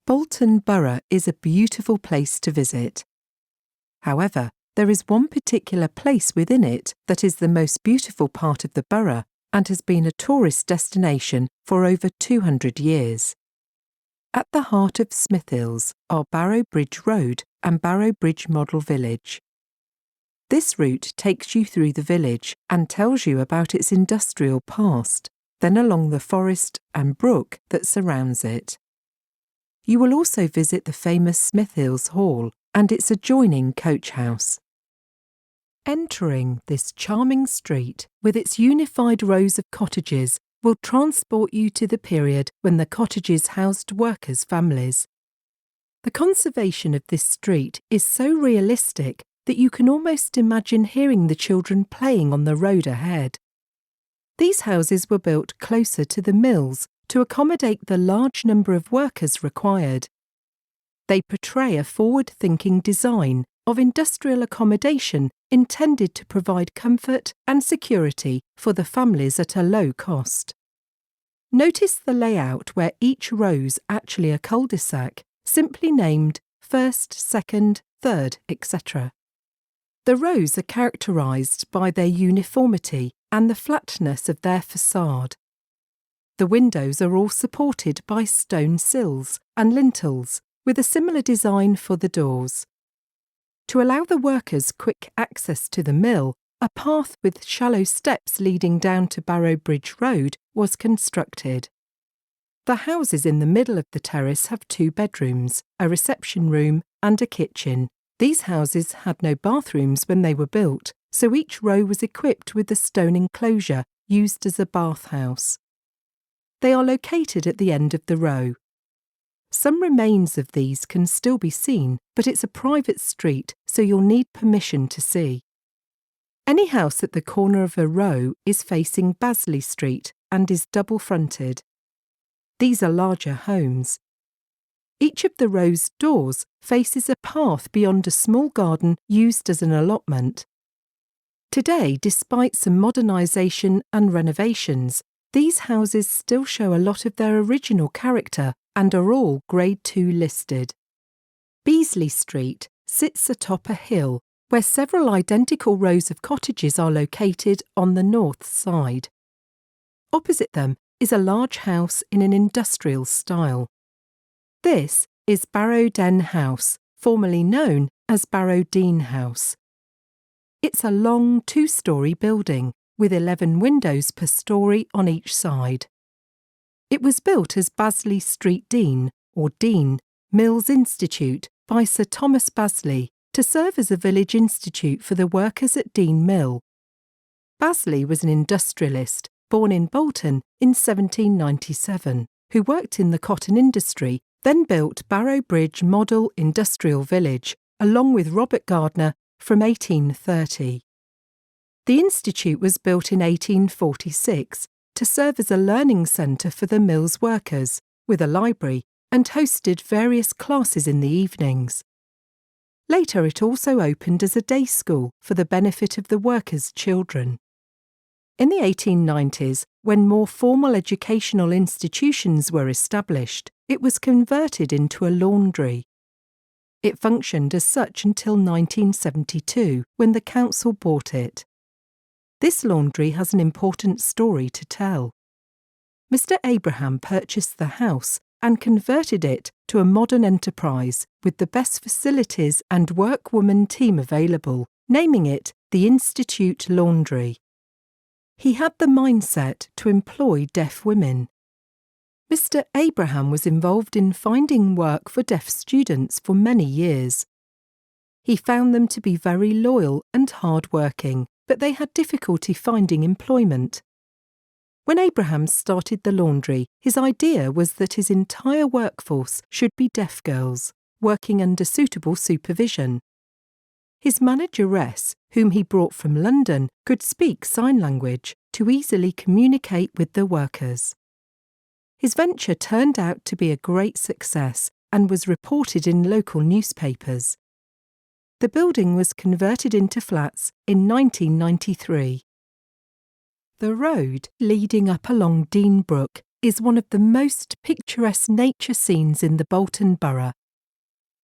Bolton Borough is a beautiful place to visit. However, there is one particular place within it that is the most beautiful part of the borough and has been a tourist destination for over 200 years. At the heart of Smithills are Barrow Bridge Road and Barrow Bridge Model Village. This route takes you through the village and tells you about its industrial past, then along the forest and brook that surrounds it. You will also visit the famous Smithills Hall and its adjoining coach house. Entering this charming street with its unified rows of cottages will transport you to the period when the cottages housed workers' families. The conservation of this street is so realistic that you can almost imagine hearing the children playing on the road ahead. These houses were built closer to the mills to accommodate the large number of workers required. They portray a forward-thinking design of industrial accommodation intended to provide comfort and security for the families at a low cost. Notice the layout where each row's actually a cul-de-sac, simply named first, second, third, etc. The rows are characterised by their uniformity and the flatness of their facade. The windows are all supported by stone sills and lintels, with a similar design for the doors. To allow the workers quick access to the mill, a path with shallow steps leading down to Barrow Bridge Road was constructed. The houses in the middle of the terrace have 2 bedrooms, a reception room and a kitchen. These houses had no bathrooms when they were built, so each row was equipped with a stone enclosure used as a bathhouse. They are located at the end of the row. Some remains of these can still be seen, but it's a private street, so you'll need permission to see. Any house at the corner of a row is facing Basley Street and is double-fronted. These are larger homes. Each of the row's doors faces a path beyond a small garden used as an allotment. Today, despite some modernisation and renovations, these houses still show a lot of their original character and are all Grade 2 listed. Beasley Street sits atop a hill where several identical rows of cottages are located on the north side. Opposite them is a large house in an industrial style. This is Barrow Den House, formerly known as Barrow Dean House. It's a long 2-storey building with 11 windows per storey on each side. It was built as Basley Street Dean, or Dean, Mills Institute by Sir Thomas Basley to serve as a village institute for the workers at Dean Mill. Basley was an industrialist born in Bolton in 1797, who worked in the cotton industry, then built Barrow Bridge Model Industrial Village, along with Robert Gardner, from 1830. The institute was built in 1846 to serve as a learning centre for the mill's workers, with a library, and hosted various classes in the evenings. Later it also opened as a day school for the benefit of the workers' children. In the 1890s, when more formal educational institutions were established, it was converted into a laundry. It functioned as such until 1972, when the council bought it. This laundry has an important story to tell. Mr. Abraham purchased the house and converted it to a modern enterprise with the best facilities and workwoman team available, naming it the Institute Laundry. He had the mindset to employ deaf women. Mr. Abraham was involved in finding work for deaf students for many years. He found them to be very loyal and hard-working, but they had difficulty finding employment. When Abraham started the laundry, his idea was that his entire workforce should be deaf girls, working under suitable supervision. His manageress, whom he brought from London, could speak sign language to easily communicate with the workers. His venture turned out to be a great success and was reported in local newspapers. The building was converted into flats in 1993. The road leading up along Dean Brook is one of the most picturesque nature scenes in the Bolton Borough.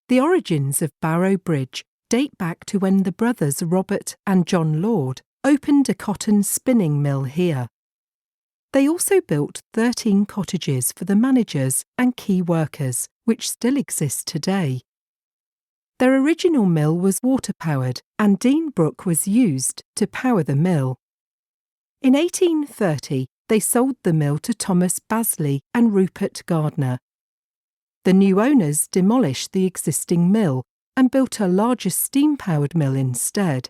The origins of Barrow Bridge date back to when the brothers Robert and John Lord opened a cotton spinning mill here. They also built 13 cottages for the managers and key workers, which still exist today. Their original mill was water-powered, and Dean Brook was used to power the mill. In 1830, they sold the mill to Thomas Basley and Rupert Gardner. The new owners demolished the existing mill and built a larger steam-powered mill instead.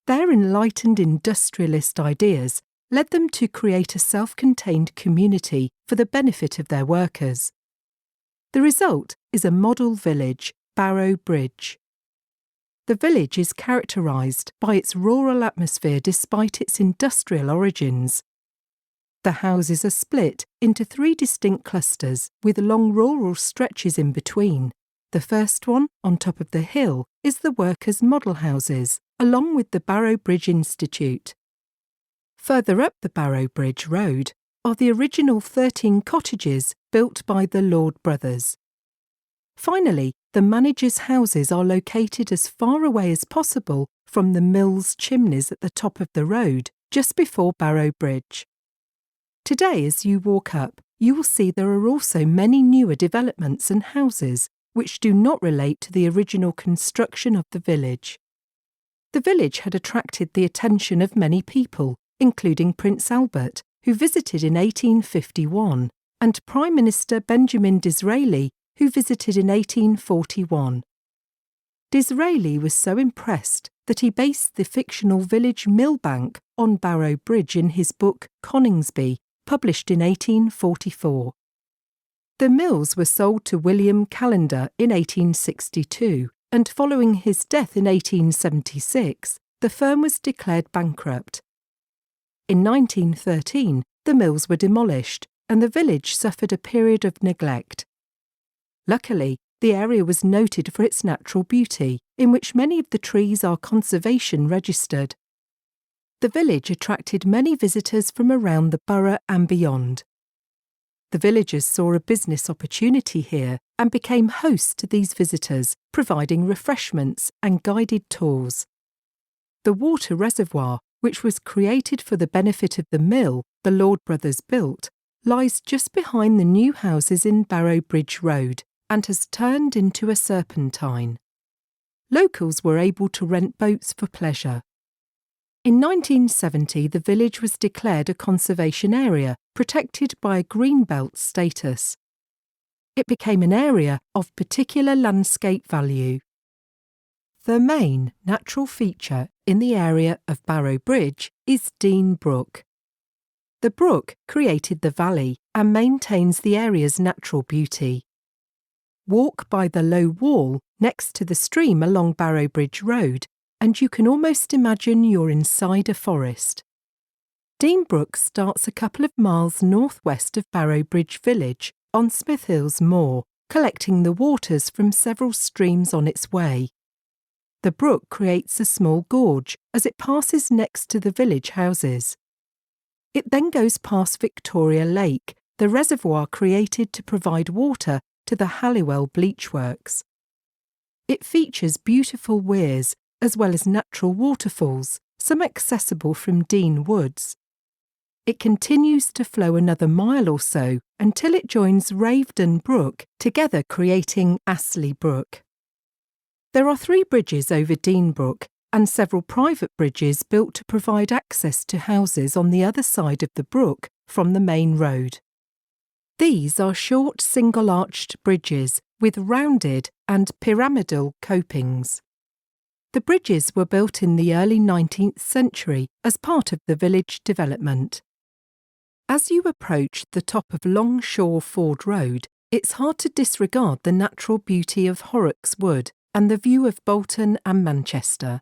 Their enlightened industrialist ideas led them to create a self-contained community for the benefit of their workers. The result is a model village, Barrow Bridge. The village is characterised by its rural atmosphere despite its industrial origins. The houses are split into 3 distinct clusters with long rural stretches in between. The first one, on top of the hill, is the workers' model houses, along with the Barrow Bridge Institute. Further up the Barrow Bridge Road are the original 13 cottages built by the Lord brothers. Finally, the managers' houses are located as far away as possible from the mill's chimneys at the top of the road, just before Barrow Bridge. Today, as you walk up, you will see there are also many newer developments and houses which do not relate to the original construction of the village. The village had attracted the attention of many people, including Prince Albert, who visited in 1851, and Prime Minister Benjamin Disraeli, who visited in 1841. Disraeli was so impressed that he based the fictional village millbank on Barrow Bridge in his book Coningsby, published in 1844. The mills were sold to William Callender in 1862, and following his death in 1876, the firm was declared bankrupt. In 1913, the mills were demolished, and the village suffered a period of neglect. Luckily, the area was noted for its natural beauty, in which many of the trees are conservation registered. The village attracted many visitors from around the borough and beyond. The villagers saw a business opportunity here and became hosts to these visitors, providing refreshments and guided tours. The water reservoir, which was created for the benefit of the mill the Lord brothers built, lies just behind the new houses in Barrow Bridge Road and has turned into a serpentine. Locals were able to rent boats for pleasure. In 1970, the village was declared a conservation area, protected by a greenbelt status. It became an area of particular landscape value. The main natural feature in the area of Barrow Bridge is Dean Brook. The brook created the valley and maintains the area's natural beauty. Walk by the low wall next to the stream along Barrow Bridge Road, and you can almost imagine you're inside a forest. Dean Brook starts a couple of miles northwest of Barrow Bridge Village on Smithills Moor, collecting the waters from several streams on its way. The brook creates a small gorge as it passes next to the village houses. It then goes past Victoria Lake, the reservoir created to provide water to the Halliwell Bleach Works. It features beautiful weirs as well as natural waterfalls, some accessible from Dean Woods. It continues to flow another mile or so until it joins Ravedon Brook, together creating Astley Brook. There are 3 bridges over Dean Brook and several private bridges built to provide access to houses on the other side of the brook from the main road. These are short single-arched bridges with rounded and pyramidal copings. The bridges were built in the early 19th century as part of the village development. As you approach the top of Longshore Ford Road, it's hard to disregard the natural beauty of Horrocks Wood and the view of Bolton and Manchester.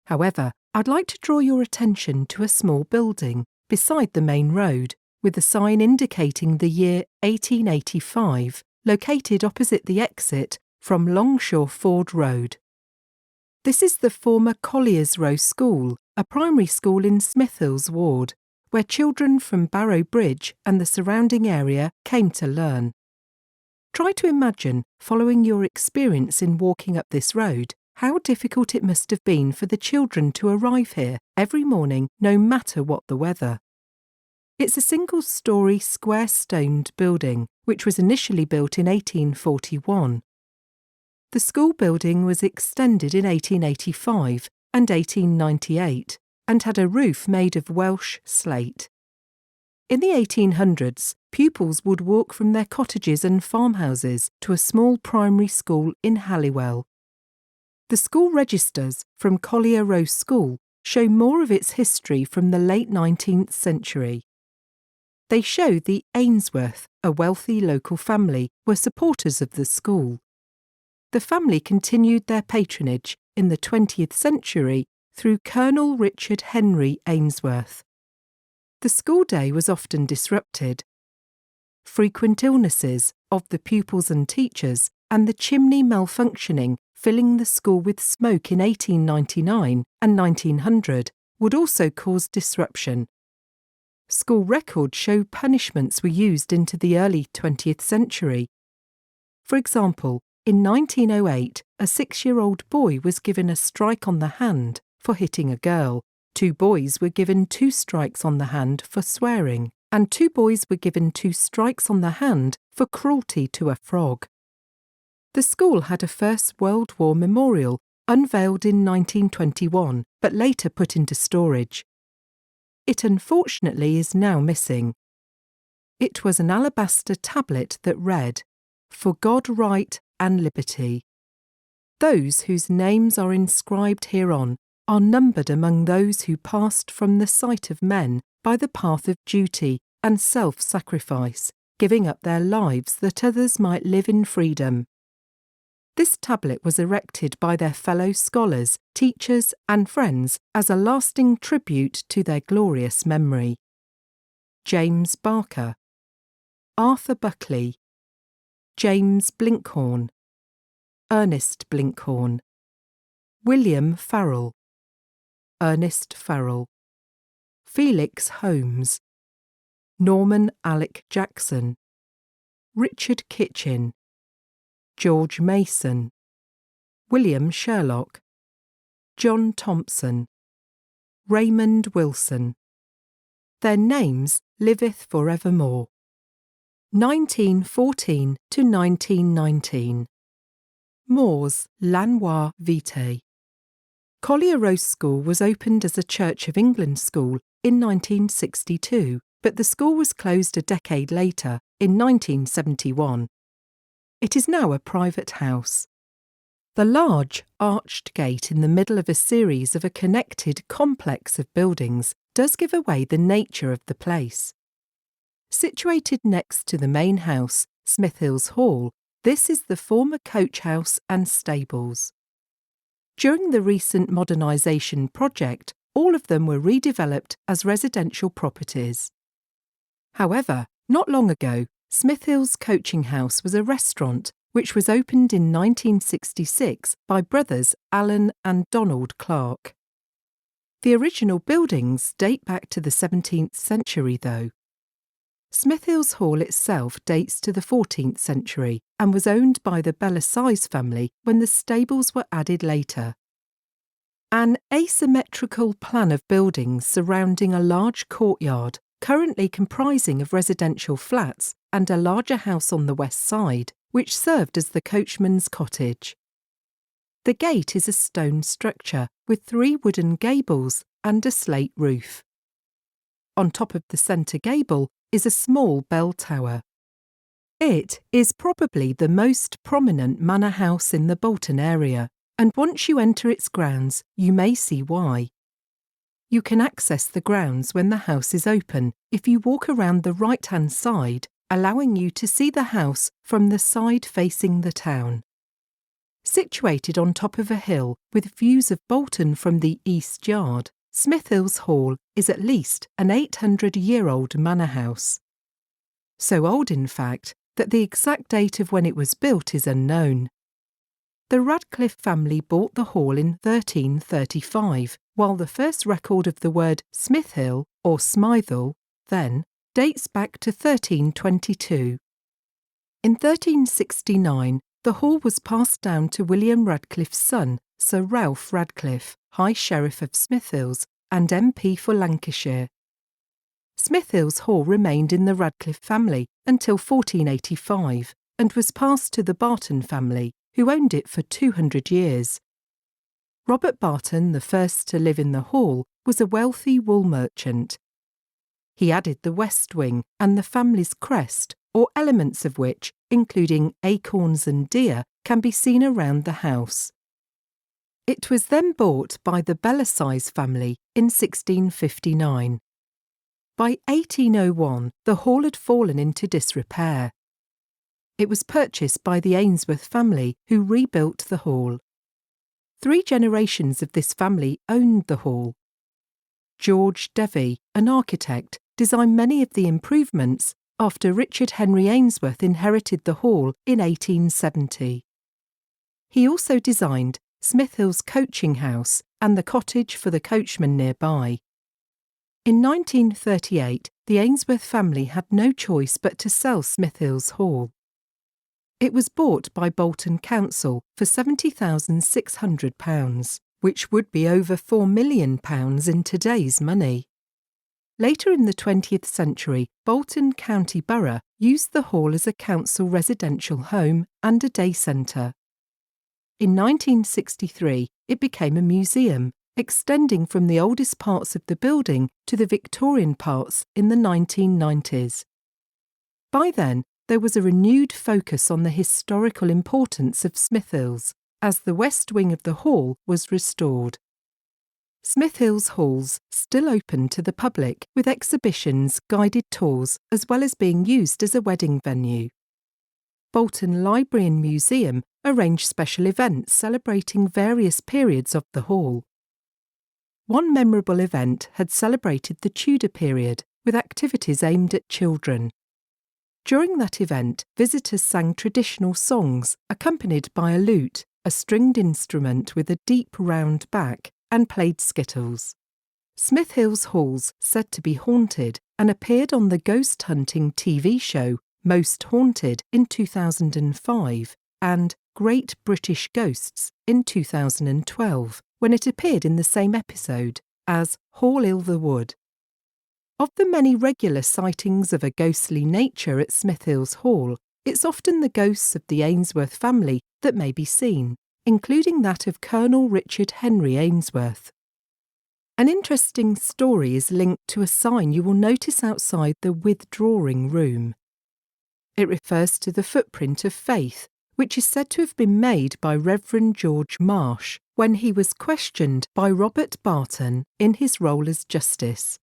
However, I'd like to draw your attention to a small building beside the main road, with a sign indicating the year 1885, located opposite the exit from Longshore Ford Road. This is the former Collier Rose School, a primary school in Smithills Ward, where children from Barrow Bridge and the surrounding area came to learn. Try to imagine, following your experience in walking up this road, how difficult it must have been for the children to arrive here every morning, no matter what the weather. It's a single-storey, square-stoned building, which was initially built in 1841. The school building was extended in 1885 and 1898 and had a roof made of Welsh slate. In the 1800s, pupils would walk from their cottages and farmhouses to a small primary school in Halliwell. The school registers from Collier Rose School show more of its history from the late 19th century. They show the Ainsworth, a wealthy local family, were supporters of the school. The family continued their patronage in the 20th century through Colonel Richard Henry Ainsworth. The school day was often disrupted. Frequent illnesses of the pupils and teachers and the chimney malfunctioning, filling the school with smoke in 1899 and 1900, would also cause disruption. School records show punishments were used into the early 20th century. For example, in 1908, a 6-year-old boy was given a strike on the hand for hitting a girl. 2 boys were given 2 strikes on the hand for swearing, and 2 boys were given 2 strikes on the hand for cruelty to a frog. The school had a First World War memorial unveiled in 1921, but later put into storage. It unfortunately is now missing. It was an alabaster tablet that read, "For God right and liberty." Those whose names are inscribed hereon are numbered among those who passed from the sight of men by the path of duty and self-sacrifice, giving up their lives that others might live in freedom. This tablet was erected by their fellow scholars, teachers and friends as a lasting tribute to their glorious memory. James Barker, Arthur Buckley, James Blinkhorn, Ernest Blinkhorn, William Farrell, Ernest Farrell, Felix Holmes, Norman Alec Jackson, Richard Kitchin, George Mason, William Sherlock, John Thompson, Raymond Wilson. Their names liveth for evermore. 1914 to 1919. Mors Lanois Vitae. Collier Rose School was opened as a Church of England school in 1962, but the school was closed a decade later, in 1971. It is now a private house. The large, arched gate in the middle of a series of a connected complex of buildings does give away the nature of the place. Situated next to the main house, Smithills Hall, this is the former coach house and stables. During the recent modernisation project, all of them were redeveloped as residential properties. However, not long ago, Smithills Coaching House was a restaurant which was opened in 1966 by brothers Alan and Donald Clark. The original buildings date back to the 17th century, though. Smithills Hall itself dates to the 14th century and was owned by the Bellasyse family when the stables were added later. An asymmetrical plan of buildings surrounding a large courtyard, currently comprising of residential flats and a larger house on the west side, which served as the coachman's cottage. The gate is a stone structure with 3 wooden gables and a slate roof. On top of the centre gable is a small bell tower. It is probably the most prominent manor house in the Bolton area, and once you enter its grounds, you may see why. You can access the grounds when the house is open if you walk around the right-hand side, allowing you to see the house from the side facing the town. Situated on top of a hill with views of Bolton from the east yard, Smithills Hall is at least an 800-year-old manor house. So old, in fact, that the exact date of when it was built is unknown. The Radcliffe family bought the hall in 1335, while the first record of the word Smithill or Smithil, then, dates back to 1322. In 1369, the hall was passed down to William Radcliffe's son, Sir Ralph Radcliffe, High Sheriff of Smithills and MP for Lancashire. Smithills Hall remained in the Radcliffe family until 1485 and was passed to the Barton family, who owned it for 200 years. Robert Barton, the first to live in the hall, was a wealthy wool merchant. He added the west wing and the family's crest, or elements of which, including acorns and deer, can be seen around the house. It was then bought by the Bellasyse family in 1659. By 1801, the hall had fallen into disrepair. It was purchased by the Ainsworth family, who rebuilt the hall. 3 generations of this family owned the hall. George Devey, an architect, designed many of the improvements after Richard Henry Ainsworth inherited the hall in 1870. He also designed Smithills Coaching House and the cottage for the coachman nearby. In 1938, the Ainsworth family had no choice but to sell Smithills Hall. It was bought by Bolton Council for £70,600, which would be over £4 million in today's money. Later in the 20th century, Bolton County Borough used the hall as a council residential home and a day centre. In 1963, it became a museum, extending from the oldest parts of the building to the Victorian parts in the 1990s. By then, there was a renewed focus on the historical importance of Smithills, as the west wing of the hall was restored. Smithills Halls still open to the public with exhibitions, guided tours, as well as being used as a wedding venue. Bolton Library and Museum arrange special events celebrating various periods of the hall. One memorable event had celebrated the Tudor period with activities aimed at children. During that event, visitors sang traditional songs accompanied by a lute, a stringed instrument with a deep round back, and played skittles. Smithills Hall's said to be haunted and appeared on the ghost hunting TV show Most Haunted in 2005 and Great British Ghosts in 2012, when it appeared in the same episode as Hall i' the Wood. Of the many regular sightings of a ghostly nature at Smithills Hall, it's often the ghosts of the Ainsworth family that may be seen, including that of Colonel Richard Henry Ainsworth. An interesting story is linked to a sign you will notice outside the withdrawing room. It refers to the footprint of faith, which is said to have been made by Reverend George Marsh when he was questioned by Robert Barton in his role as justice.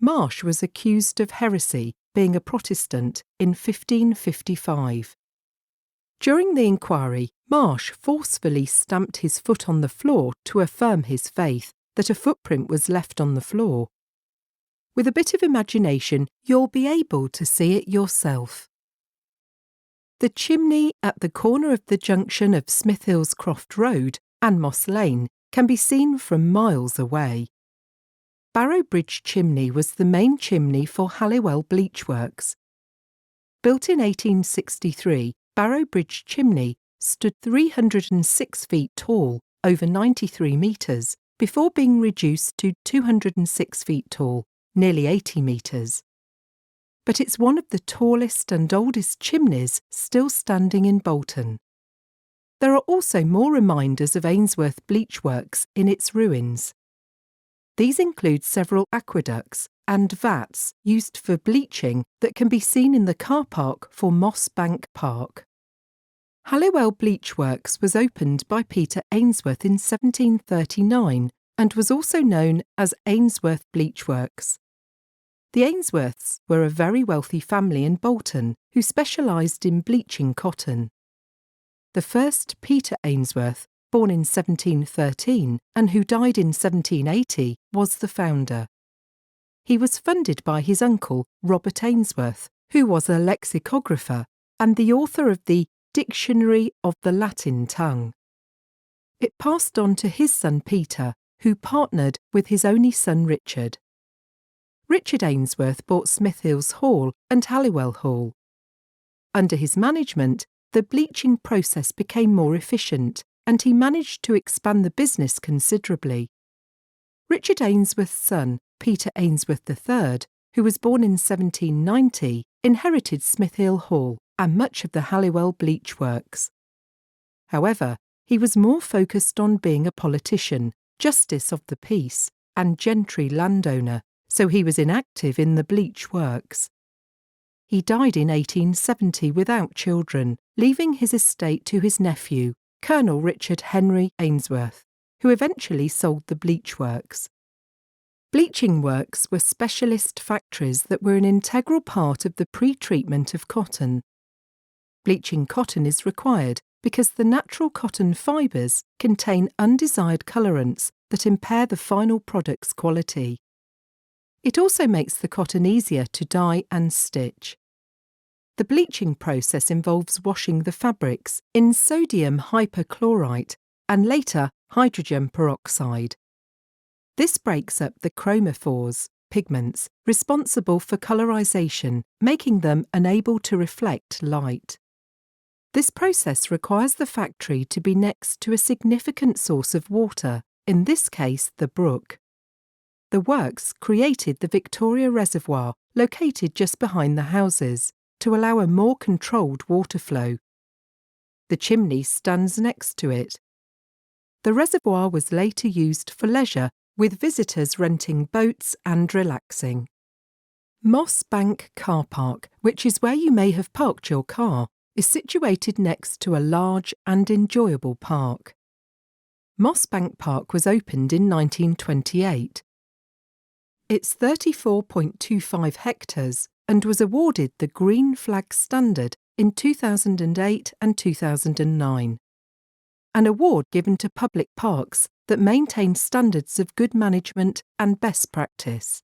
Marsh was accused of heresy, being a Protestant, in 1555. During the inquiry, Marsh forcefully stamped his foot on the floor to affirm his faith that a footprint was left on the floor. With a bit of imagination, you'll be able to see it yourself. The chimney at the corner of the junction of Smithills Croft Road and Moss Lane can be seen from miles away. Barrow Bridge chimney was the main chimney for Halliwell Bleach Works. Built in 1863, Barrow Bridge chimney stood 306 feet tall, over 93 metres, before being reduced to 206 feet tall, nearly 80 metres. But it's one of the tallest and oldest chimneys still standing in Bolton. There are also more reminders of Ainsworth Bleach Works in its ruins. These include several aqueducts and vats used for bleaching that can be seen in the car park for Moss Bank Park. Halliwell Bleach Works was opened by Peter Ainsworth in 1739 and was also known as Ainsworth Bleach Works. The Ainsworths were a very wealthy family in Bolton who specialised in bleaching cotton. The first Peter Ainsworth, born in 1713 and who died in 1780, was the founder. He was funded by his uncle, Robert Ainsworth, who was a lexicographer and the author of the Dictionary of the Latin Tongue. It passed on to his son Peter, who partnered with his only son Richard. Richard Ainsworth bought Smithills Hall and Halliwell Hall. Under his management, the bleaching process became more efficient, and he managed to expand the business considerably. Richard Ainsworth's son, Peter Ainsworth III, who was born in 1790, inherited Smithills Hall and much of the Halliwell bleach works. However, he was more focused on being a politician, justice of the peace, and gentry landowner, so he was inactive in the bleach works. He died in 1870 without children, leaving his estate to his nephew, Colonel Richard Henry Ainsworth, who eventually sold the bleach works. Bleaching works were specialist factories that were an integral part of the pre-treatment of cotton. Bleaching cotton is required because the natural cotton fibres contain undesired colourants that impair the final product's quality. It also makes the cotton easier to dye and stitch. The bleaching process involves washing the fabrics in sodium hypochlorite and later hydrogen peroxide. This breaks up the chromophores, pigments, responsible for colorization, making them unable to reflect light. This process requires the factory to be next to a significant source of water, in this case the Brook. The works created the Victoria Reservoir, located just behind the houses, to allow a more controlled water flow. The chimney stands next to it. The reservoir was later used for leisure, with visitors renting boats and relaxing. Moss Bank Car Park, which is where you may have parked your car, is situated next to a large and enjoyable park. Moss Bank Park was opened in 1928. It's 34.25 hectares and was awarded the Green Flag Standard in 2008 and 2009, an award given to public parks that maintain standards of good management and best practice.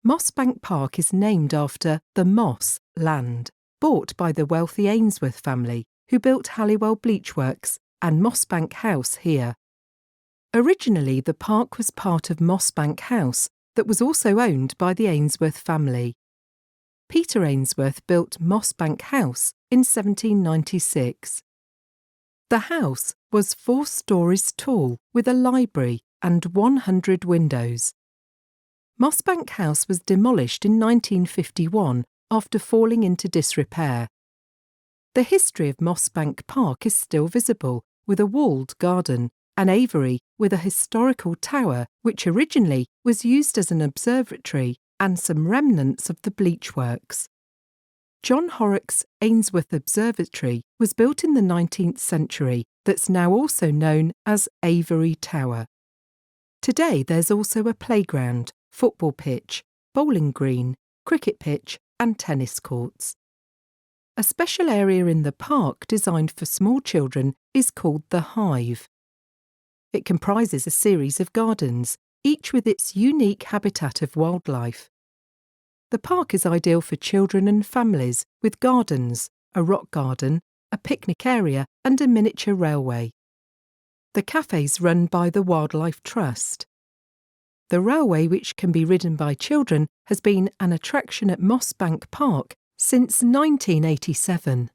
Moss Bank Park is named after the Moss land, bought by the wealthy Ainsworth family, who built Halliwell Bleach Works and Moss Bank House here. Originally, the park was part of Moss Bank House that was also owned by the Ainsworth family. Peter Ainsworth built Moss Bank House in 1796. The house was 4 stories tall with a library and 100 windows. Moss Bank House was demolished in 1951 after falling into disrepair. The history of Moss Bank Park is still visible, with a walled garden, an aviary with a historical tower which originally was used as an observatory, and some remnants of the bleach works. John Horrocks' Ainsworth Observatory was built in the 19th century that's now also known as Aviary Tower. Today there's also a playground, football pitch, bowling green, cricket pitch and tennis courts. A special area in the park designed for small children is called the Hive. It comprises a series of gardens, each with its unique habitat of wildlife. The park is ideal for children and families, with gardens, a rock garden, a picnic area and a miniature railway. The cafe is run by the Wildlife Trust. The railway, which can be ridden by children, has been an attraction at Moss Bank Park since 1987.